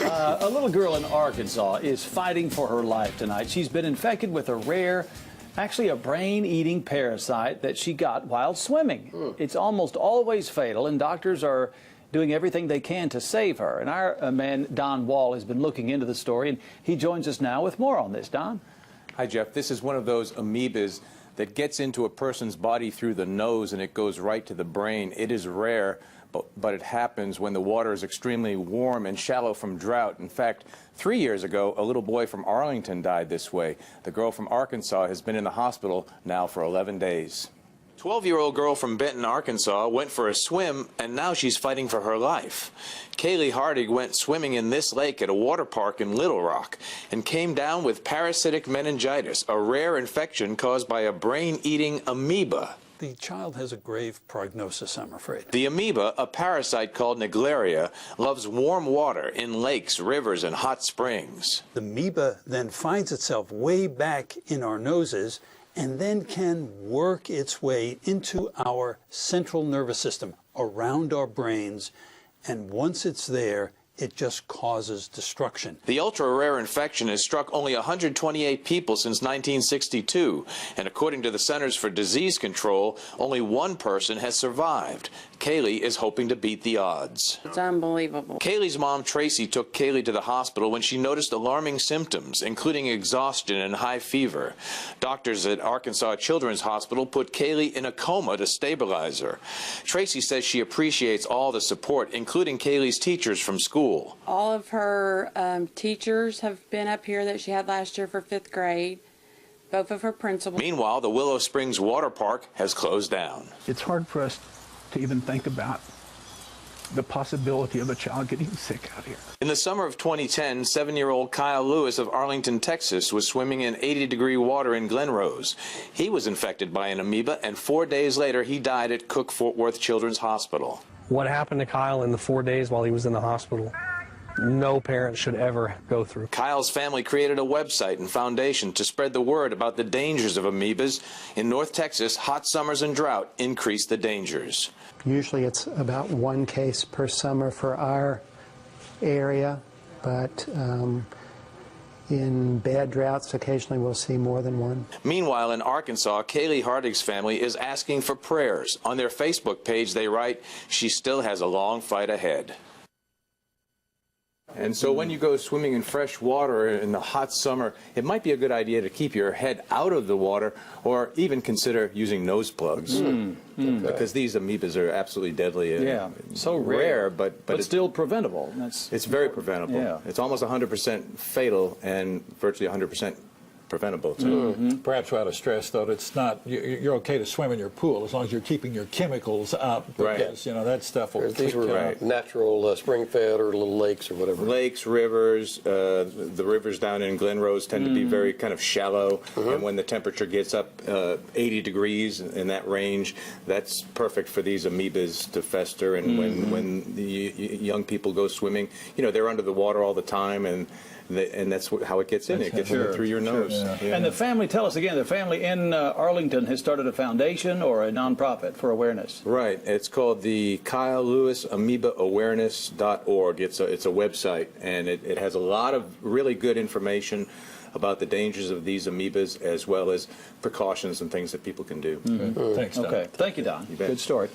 A little girl in Arkansas is fighting for her life tonight. She's been infected with a rare, actually a brain-eating parasite that she got while swimming. It's almost always fatal, and doctors are doing everything they can to save her. And our man, Don Wall, has been looking into the story, and he joins us now with more on this. Don? Hi, Jeff. This is one of those amoebas that gets into a person's body through the nose and it goes right to the brain. It is rare, but it happens when the water is extremely warm and shallow from drought. In fact, 3 years ago, a little boy from Arlington died this way. The girl from Arkansas has been in the hospital now for 11 days. 12-year-old girl from Benton, Arkansas went for a swim, and now she's fighting for her life. Kaylee Hardig went swimming in this lake at a water park in Little Rock and came down with parasitic meningitis, a rare infection caused by a brain-eating amoeba. The child has a grave prognosis, I'm afraid. The amoeba, a parasite called Naegleria, loves warm water in lakes, rivers, and hot springs. The amoeba then finds itself way back in our noses and then can work its way into our central nervous system, around our brains, and once it's there, it just causes destruction. The ultra-rare infection has struck only 128 people since 1962, and according to the Centers for Disease Control, only one person has survived. Kaylee is hoping to beat the odds. It's unbelievable. Kaylee's mom, Tracy, took Kaylee to the hospital when she noticed alarming symptoms, including exhaustion and high fever. Doctors at Arkansas Children's Hospital put Kaylee in a coma to stabilize her. Tracy says she appreciates all the support, including Kaylee's teachers from school. All of her teachers have been up here that she had last year for 5th grade. Both of her principals. Meanwhile, the Willow Springs Water Park has closed down. It's hard for us to even think about the possibility of a child getting sick out here. In the summer of 2010, 7-year-old Kyle Lewis of Arlington, Texas, was swimming in 80-degree water in Glen Rose. He was infected by an amoeba, and 4 days later, he died at Cook Fort Worth Children's Hospital. What happened to Kyle in the 4 days while he was in the hospital, no parent should ever go through. Kyle's family created a website and foundation to spread the word about the dangers of amoebas. In North Texas, hot summers and drought increase the dangers. Usually it's about 1 case per summer for our area, but in bad droughts, occasionally we'll see more than one. Meanwhile, in Arkansas, Kaylee Hardig's family is asking for prayers. On their Facebook page, they write, "She still has a long fight ahead." And so when you go swimming in fresh water in the hot summer, it might be a good idea to keep your head out of the water or even consider using nose plugs. Because these amoebas are absolutely deadly. Yeah, so rare, but it's still preventable. It's very preventable. Yeah. It's almost 100% fatal and virtually 100% preventable, too. Perhaps we ought to stress, though, that it's not, you're okay to swim in your pool as long as you're keeping your chemicals up, because, you know, that stuff will These were natural spring-fed or little lakes or whatever. Lakes, rivers, the rivers down in Glen Rose tend to be very kind of shallow, and when the temperature gets up 80 degrees in that range, that's perfect for these amoebas to fester. And when the young people go swimming, you know, they're under the water all the time, and that's how it gets in. It gets in through your nose. Yeah. And the family, tell us again, the family in Arlington has started a foundation or a nonprofit for awareness. Right. It's called the Kyle Lewis Amoeba Awareness.org. It's a website, and it has a lot of really good information about the dangers of these amoebas, as well as precautions and things that people can do. Thanks, Don. Okay. Thank you, Don. Good story.